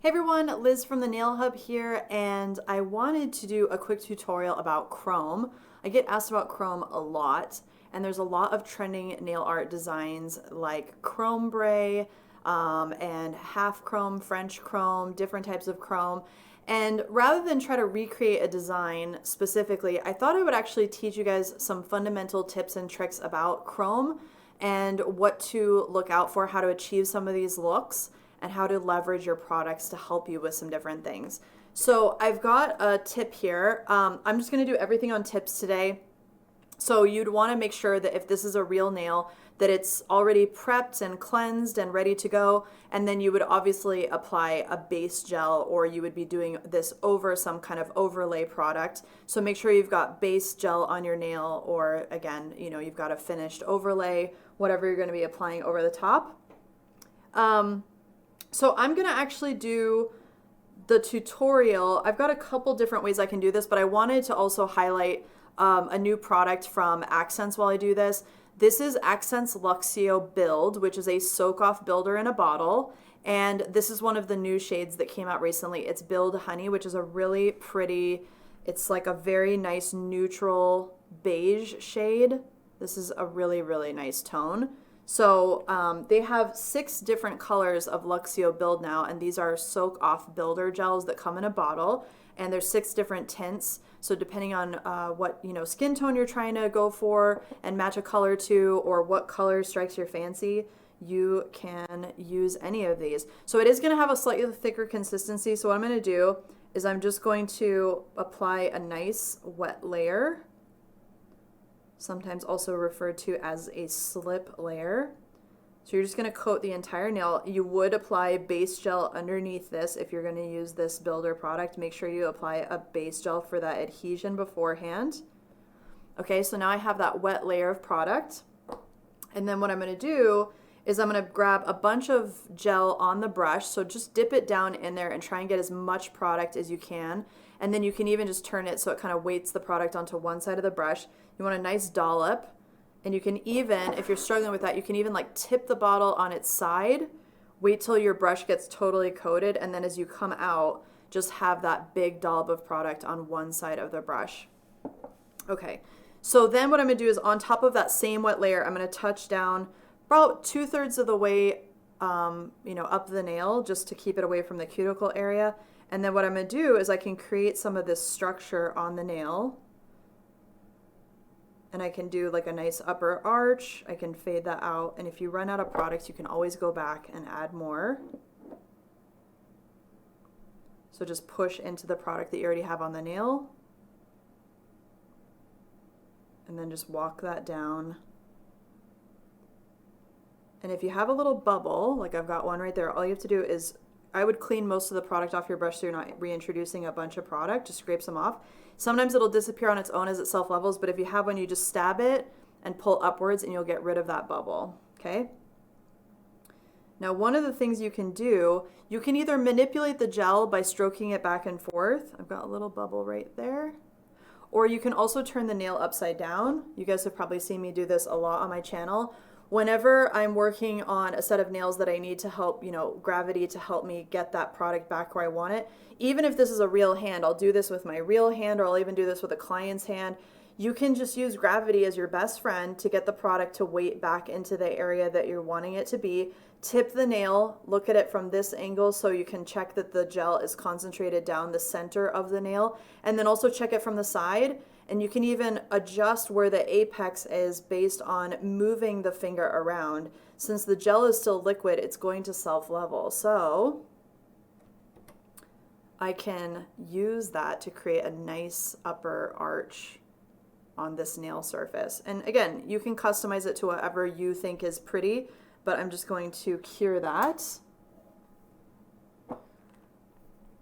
Hey everyone, Liz from the Nail Hub here, and I wanted to do a quick tutorial about Chrome. I get asked about Chrome a lot, and there's a lot of trending nail art designs like Chromebre and half chrome, French chrome, different types of chrome. And rather than try to recreate a design specifically, I thought I would actually teach you guys some fundamental tips and tricks about Chrome and what to look out for, how to achieve some of these looks, and how to leverage your products to help you with some different things. So I've got a tip here. I'm just going to do everything on tips today. So you'd want to make sure that if this is a real nail, that it's already prepped and cleansed and ready to go. And then you would obviously apply a base gel, or you would be doing this over some kind of overlay product. So make sure you've got base gel on your nail, or again, you've got a finished overlay, whatever you're going to be applying over the top. So I'm going to actually do the tutorial. I've got a couple different ways I can do this, but I wanted to also highlight a new product from Accents while I do this. This is Accents Luxio Build, which is a soak-off builder in a bottle. And this is one of the new shades that came out recently. It's Build Honey, which is a really pretty, it's like a very nice neutral beige shade. This is a really, really nice tone. So they have 6 different colors of Luxio Build now, and these are soak-off builder gels that come in a bottle, and there's 6 different tints. So depending on what skin tone you're trying to go for and match a color to, or what color strikes your fancy, you can use any of these. So it is going to have a slightly thicker consistency. So what I'm going to do is I'm just going to apply a nice wet layer, sometimes also referred to as a slip layer. So you're just going to coat the entire nail. You would apply base gel underneath this if you're going to use this builder product. Make sure you apply a base gel for that adhesion beforehand. Okay, so now I have that wet layer of product. And then what I'm going to do is I'm going to grab a bunch of gel on the brush. So just dip it down in there and try and get as much product as you can. And then you can even just turn it so it kind of weights the product onto one side of the brush. You want a nice dollop. And you can even, if you're struggling with that, you can even like tip the bottle on its side, wait till your brush gets totally coated, and then as you come out, just have that big dollop of product on one side of the brush. Okay, so then what I'm going to do is on top of that same wet layer, I'm going to touch down about 2/3 of the way up the nail, just to keep it away from the cuticle area. And then what I'm going to do is I can create some of this structure on the nail. And I can do like a nice upper arch. I can fade that out. And if you run out of products, you can always go back and add more. So just push into the product that you already have on the nail. And then just walk that down. And if you have a little bubble, like I've got one right there, all you have to do is, I would clean most of the product off your brush so you're not reintroducing a bunch of product. Just scrape some off. Sometimes it'll disappear on its own as it self-levels, but if you have one, you just stab it and pull upwards and you'll get rid of that bubble, okay? Now, one of the things you can do, you can either manipulate the gel by stroking it back and forth. I've got a little bubble right there. Or you can also turn the nail upside down. You guys have probably seen me do this a lot on my channel. Whenever I'm working on a set of nails that I need to help, gravity to help me get that product back where I want it, even if this is a real hand, I'll do this with my real hand, or I'll even do this with a client's hand. You can just use gravity as your best friend to get the product to weight back into the area that you're wanting it to be. Tip the nail, look at it from this angle so you can check that the gel is concentrated down the center of the nail, and then also check it from the side. And you can even adjust where the apex is based on moving the finger around. Since the gel is still liquid, it's going to self-level. So I can use that to create a nice upper arch on this nail surface. And again, you can customize it to whatever you think is pretty, but I'm just going to cure that.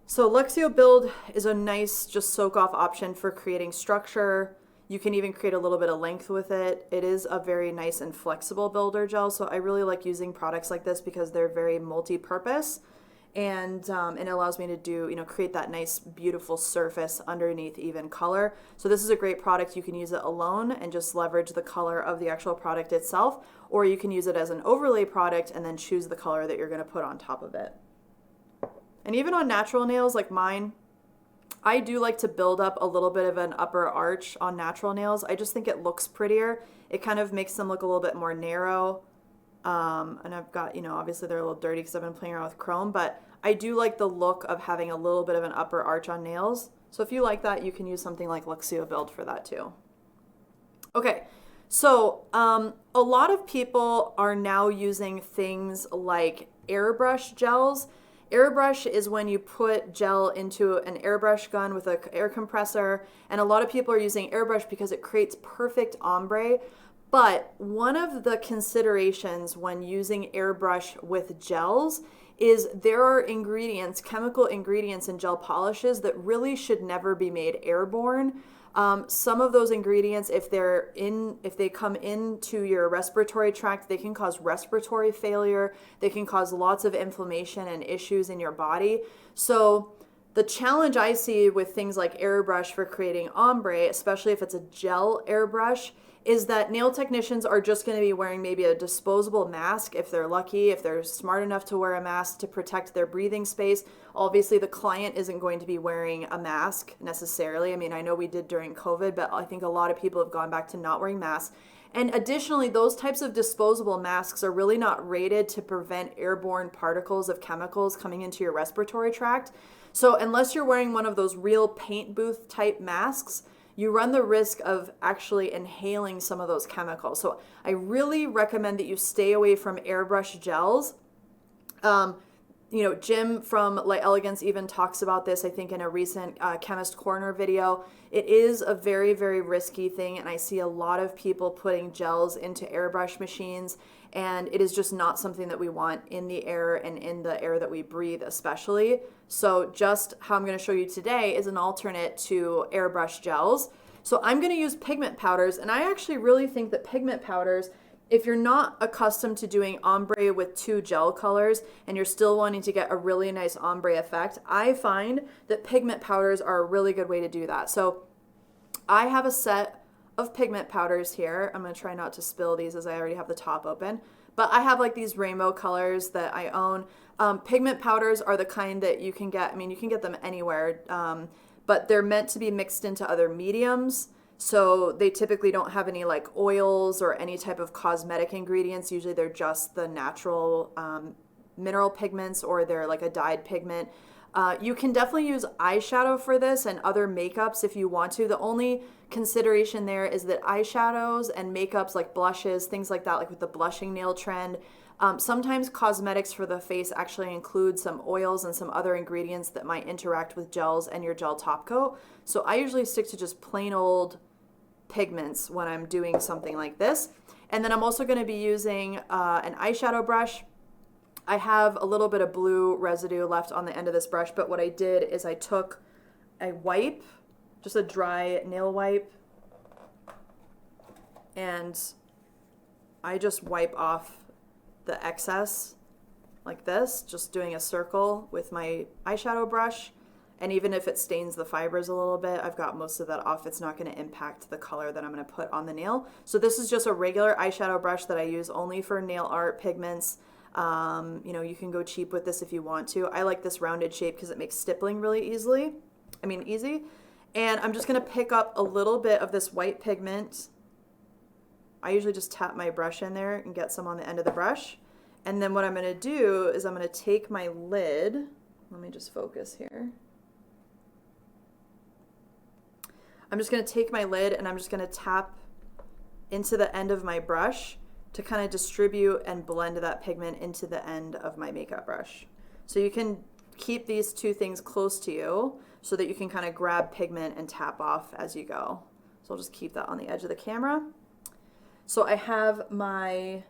So Luxio Build is a nice just soak off option for creating structure. You can even create a little bit of length with it. It is a very nice and flexible builder gel. So I really like using products like this because they're very multi-purpose, and it allows me to do, create that nice, beautiful surface underneath even color. So this is a great product. You can use it alone and just leverage the color of the actual product itself, or you can use it as an overlay product and then choose the color that you're going to put on top of it. And even on natural nails like mine, I do like to build up a little bit of an upper arch on natural nails. I just think it looks prettier. It kind of makes them look a little bit more narrow. And I've got, you know, obviously they're a little dirty because I've been playing around with chrome, but I do like the look of having a little bit of an upper arch on nails. So if you like that, you can use something like Luxio Build for that too. Okay, so a lot of people are now using things like airbrush gels. Airbrush is when you put gel into an airbrush gun with an air compressor, and a lot of people are using airbrush because it creates perfect ombre. But one of the considerations when using airbrush with gels is there are ingredients, chemical ingredients in gel polishes that really should never be made airborne. Some of those ingredients, if they come into your respiratory tract, they can cause respiratory failure. They can cause lots of inflammation and issues in your body. So the challenge I see with things like airbrush for creating ombre, especially if it's a gel airbrush, is that nail technicians are just going to be wearing maybe a disposable mask if they're lucky, if they're smart enough to wear a mask to protect their breathing space. Obviously, the client isn't going to be wearing a mask necessarily. I mean, I know we did during COVID, but I think a lot of people have gone back to not wearing masks. And additionally, those types of disposable masks are really not rated to prevent airborne particles of chemicals coming into your respiratory tract. So unless you're wearing one of those real paint booth type masks, you run the risk of actually inhaling some of those chemicals. So I really recommend that you stay away from airbrush gels. You know, Jim from Light Elegance even talks about this, I think, in a recent Chemist Corner video. It is a very, very risky thing, and I see a lot of people putting gels into airbrush machines, and it is just not something that we want in the air and in the air that we breathe especially. So just how I'm going to show you today is an alternate to airbrush gels. So I'm going to use pigment powders, and I actually really think that pigment powders, if you're not accustomed to doing ombre with two gel colors and you're still wanting to get a really nice ombre effect, I find that pigment powders are a really good way to do that. So I have a set of pigment powders here. I'm going to try not to spill these as I already have the top open. But I have like these rainbow colors that I own. Pigment powders are the kind that you can get, I mean, you can get them anywhere, but they're meant to be mixed into other mediums. So they typically don't have any like oils or any type of cosmetic ingredients. Usually they're just the natural mineral pigments, or they're like a dyed pigment. You can definitely use eyeshadow for this and other makeups if you want to. The only consideration there is that eyeshadows and makeups like blushes, things like that, like with the blushing nail trend, sometimes cosmetics for the face actually include some oils and some other ingredients that might interact with gels and your gel top coat. So I usually stick to just plain old pigments when I'm doing something like this. And then I'm also going to be using an eyeshadow brush. I have a little bit of blue residue left on the end of this brush, but what I did is I took a wipe, just a dry nail wipe, and I just wipe off the excess like this, just doing a circle with my eyeshadow brush. And even if it stains the fibers a little bit, I've got most of that off. It's not going to impact the color that I'm going to put on the nail. So this is just a regular eyeshadow brush that I use only for nail art pigments. You know, you can go cheap with this if you want to. I like this rounded shape because it makes stippling really easy. And I'm just going to pick up a little bit of this white pigment. I usually just tap my brush in there and get some on the end of the brush. And then what I'm going to do is I'm going to take my lid. Let me just focus here. I'm just going to take my lid and I'm just going to tap into the end of my brush to kind of distribute and blend that pigment into the end of my makeup brush. So you can keep these two things close to you so that you can kind of grab pigment and tap off as you go. So I'll just keep that on the edge of the camera. So I have my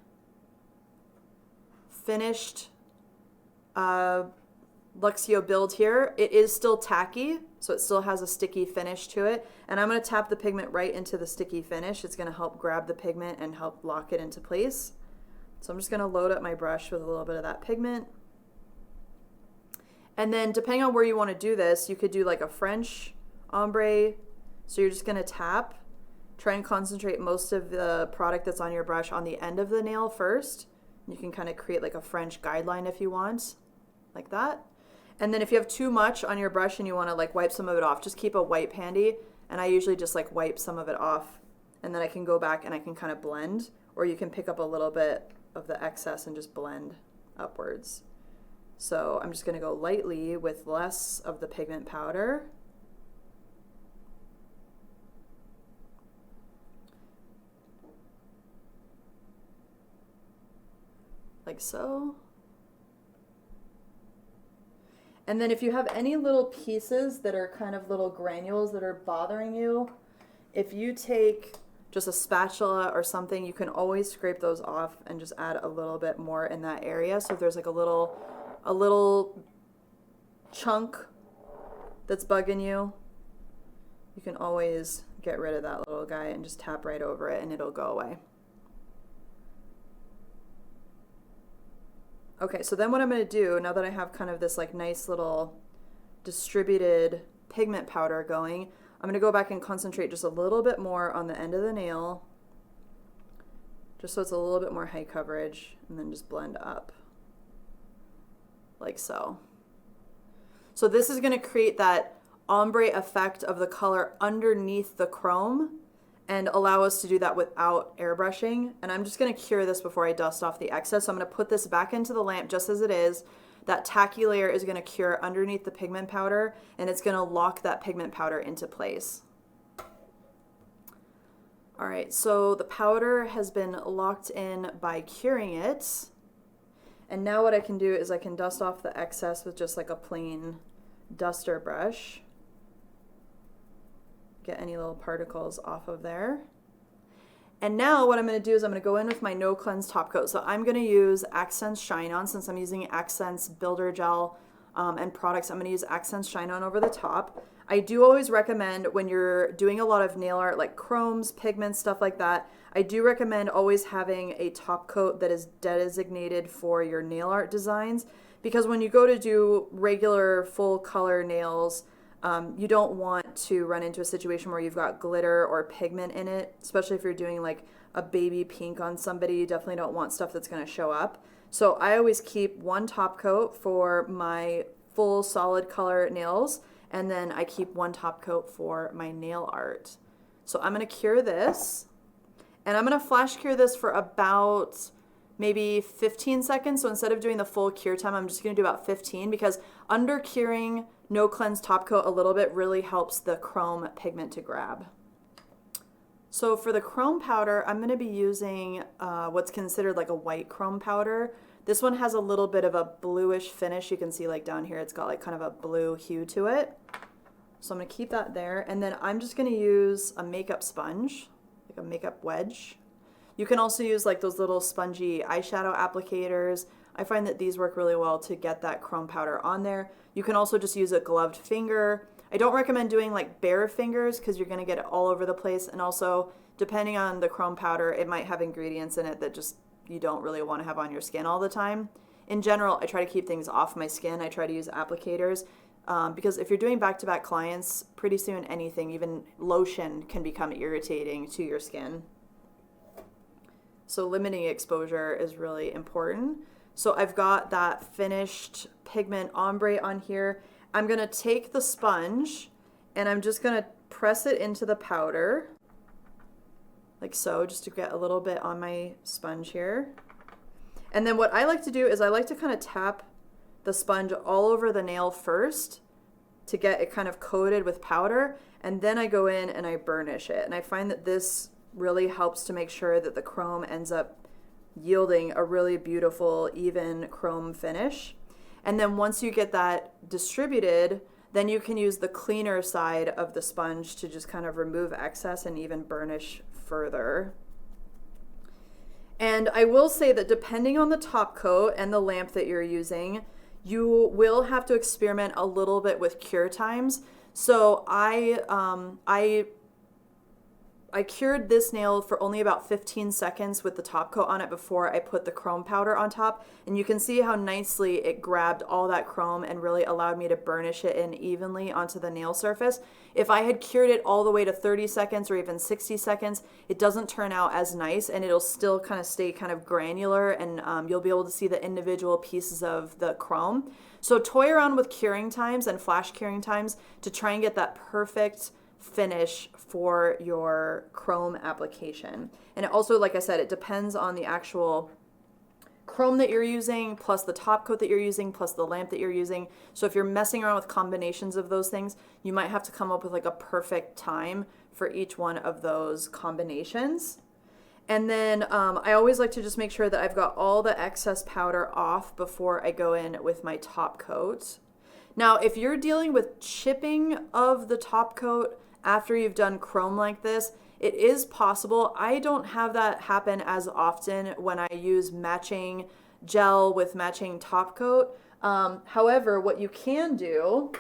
finished Luxio Build here. It is still tacky, so it still has a sticky finish to it. And I'm going to tap the pigment right into the sticky finish. It's going to help grab the pigment and help lock it into place. So I'm just going to load up my brush with a little bit of that pigment. And then depending on where you want to do this, you could do like a French ombre. So you're just going to tap, try and concentrate most of the product that's on your brush on the end of the nail first. You can kind of create like a French guideline if you want, like that. And then if you have too much on your brush and you want to like wipe some of it off, just keep a wipe handy. And I usually just like wipe some of it off, and then I can go back and I can kind of blend, or you can pick up a little bit of the excess and just blend upwards. So I'm just going to go lightly with less of the pigment powder. Like so. And then if you have any little pieces that are kind of little granules that are bothering you, if you take just a spatula or something, you can always scrape those off and just add a little bit more in that area. So if there's like a little chunk that's bugging you, you can always get rid of that little guy and just tap right over it and it'll go away. Okay, so then what I'm going to do, now that I have kind of this like nice little distributed pigment powder going, I'm going to go back and concentrate just a little bit more on the end of the nail, just so it's a little bit more high coverage, and then just blend up like so. So this is going to create that ombre effect of the color underneath the chrome and allow us to do that without airbrushing. And I'm just going to cure this before I dust off the excess. So I'm going to put this back into the lamp just as it is. That tacky layer is going to cure underneath the pigment powder, and it's going to lock that pigment powder into place. All right, so the powder has been locked in by curing it. And now what I can do is I can dust off the excess with just like a plain duster brush. Get any little particles off of there. And now what I'm going to do is I'm going to go in with my No Cleanse top coat. So I'm going to use Accents Shine On, since I'm using Accents Builder Gel and products. I'm going to use Accents Shine On over the top. I do always recommend when you're doing a lot of nail art like chromes, pigments, stuff like that, I do recommend always having a top coat that is designated for your nail art designs, because when you go to do regular full color nails, you don't want to run into a situation where you've got glitter or pigment in it, especially if you're doing like a baby pink on somebody. You definitely don't want stuff that's going to show up. So I always keep one top coat for my full solid color nails, and then I keep one top coat for my nail art. So I'm going to cure this, and I'm going to flash cure this for about maybe 15 seconds. So instead of doing the full cure time, I'm just going to do about 15, because under curing No Cleanse top coat a little bit really helps the chrome pigment to grab. So for the chrome powder, I'm going to be using what's considered like a white chrome powder. This one has a little bit of a bluish finish. You can see like down here it's got like kind of a blue hue to it. So I'm going to keep that there, and then I'm just going to use a makeup sponge, like a makeup wedge. You can also use like those little spongy eyeshadow applicators. I find that these work really well to get that chrome powder on there. You can also just use a gloved finger. I don't recommend doing like bare fingers because you're going to get it all over the place. And also, depending on the chrome powder, it might have ingredients in it that just you don't really want to have on your skin all the time. In general, I try to keep things off my skin. I try to use applicators because if you're doing back-to-back clients, pretty soon anything, even lotion, can become irritating to your skin. So limiting exposure is really important. So I've got that finished pigment ombre on here. I'm going to take the sponge and I'm just going to press it into the powder like so, just to get a little bit on my sponge here. And then what I like to do is I like to kind of tap the sponge all over the nail first to get it kind of coated with powder, and then I go in and I burnish it. And I find that this really helps to make sure that the chrome ends up yielding a really beautiful, even chrome finish. And then once you get that distributed, then you can use the cleaner side of the sponge to just kind of remove excess and even burnish further. And I will say that depending on the top coat and the lamp that you're using, you will have to experiment a little bit with cure times. So I cured this nail for only about 15 seconds with the top coat on it before I put the chrome powder on top. And you can see how nicely it grabbed all that chrome and really allowed me to burnish it in evenly onto the nail surface. If I had cured it all the way to 30 seconds or even 60 seconds, it doesn't turn out as nice, and it'll still kind of stay kind of granular, and you'll be able to see the individual pieces of the chrome. So toy around with curing times and flash curing times to try and get that perfect finish for your chrome application. And it also, like I said, it depends on the actual chrome that you're using, plus the top coat that you're using, plus the lamp that you're using. So if you're messing around with combinations of those things, you might have to come up with like a perfect time for each one of those combinations. And then I always like to just make sure that I've got all the excess powder off before I go in with my top coat. Now, if you're dealing with chipping of the top coat after you've done chrome like this, it is possible. I don't have that happen as often when I use matching gel with matching top coat. However, what you can do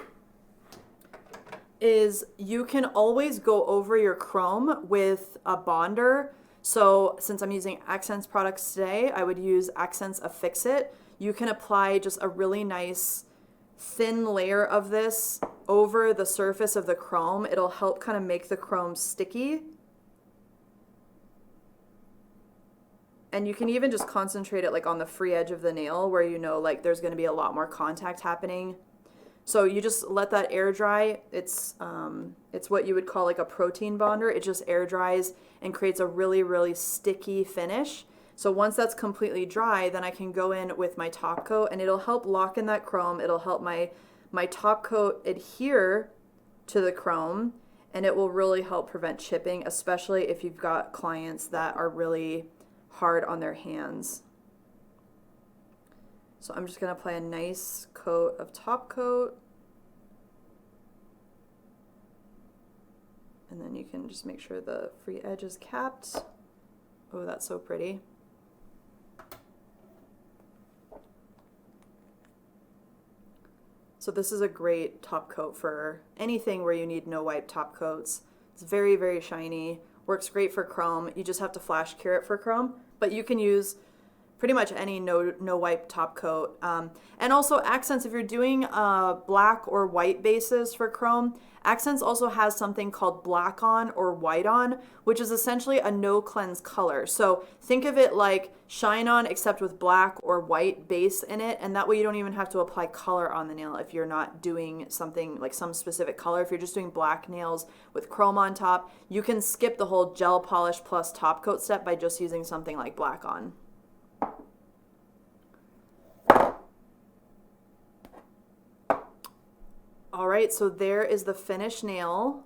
is you can always go over your chrome with a bonder. So since I'm using Accents products today, I would use Accents Affix-It. You can apply just a really nice thin layer of this over the surface of the chrome. It'll help kind of make the chrome sticky. And you can even just concentrate it like on the free edge of the nail where you know like there's going to be a lot more contact happening. So you just let that air dry. It's what you would call like a protein bonder. It just air dries and creates a really, really sticky finish. So once that's completely dry, then I can go in with my top coat and it'll help lock in that chrome. It'll help my top coat adhere to the chrome, and it will really help prevent chipping, especially if you've got clients that are really hard on their hands. So I'm just going to apply a nice coat of top coat. And then you can just make sure the free edge is capped. Oh, that's so pretty. So this is a great top coat for anything where you need no wipe top coats. It's very, very shiny. Works great for chrome. You just have to flash cure it for chrome. But you can use pretty much any no wipe top coat. And also Accents, if you're doing black or white bases for chrome, Accents also has something called black on or white on, which is essentially a no cleanse color. So think of it like shine on except with black or white base in it, and that way you don't even have to apply color on the nail if you're not doing something like some specific color. If you're just doing black nails with chrome on top, you can skip the whole gel polish plus top coat step by just using something like black on. All right, so there is the finished nail,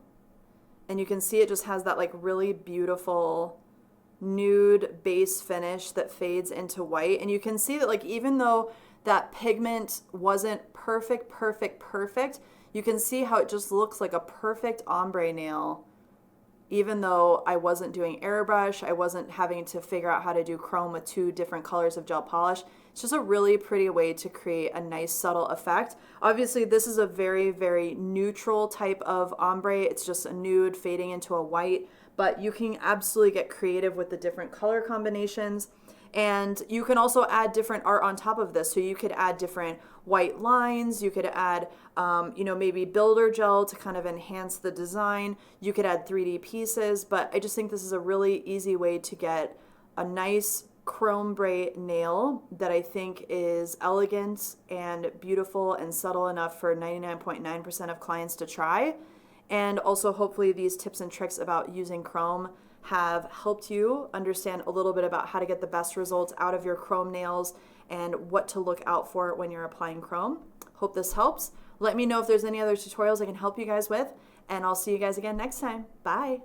and you can see it just has that like really beautiful nude base finish that fades into white. And you can see that like even though that pigment wasn't perfect, you can see how it just looks like a perfect ombre nail. Even though I wasn't doing airbrush, I wasn't having to figure out how to do chrome with 2 different colors of gel polish. It's just a really pretty way to create a nice subtle effect. Obviously, this is a very, very neutral type of ombre. It's just a nude fading into a white, but you can absolutely get creative with the different color combinations. And you can also add different art on top of this. So you could add different white lines. You could add, maybe builder gel to kind of enhance the design. You could add 3D pieces. But I just think this is a really easy way to get a nice Chromebre nail that I think is elegant and beautiful and subtle enough for 99.9% of clients to try. And also hopefully these tips and tricks about using chrome have helped you understand a little bit about how to get the best results out of your chrome nails and what to look out for when you're applying chrome. Hope this helps. Let me know if there's any other tutorials I can help you guys with, and I'll see you guys again next time. Bye.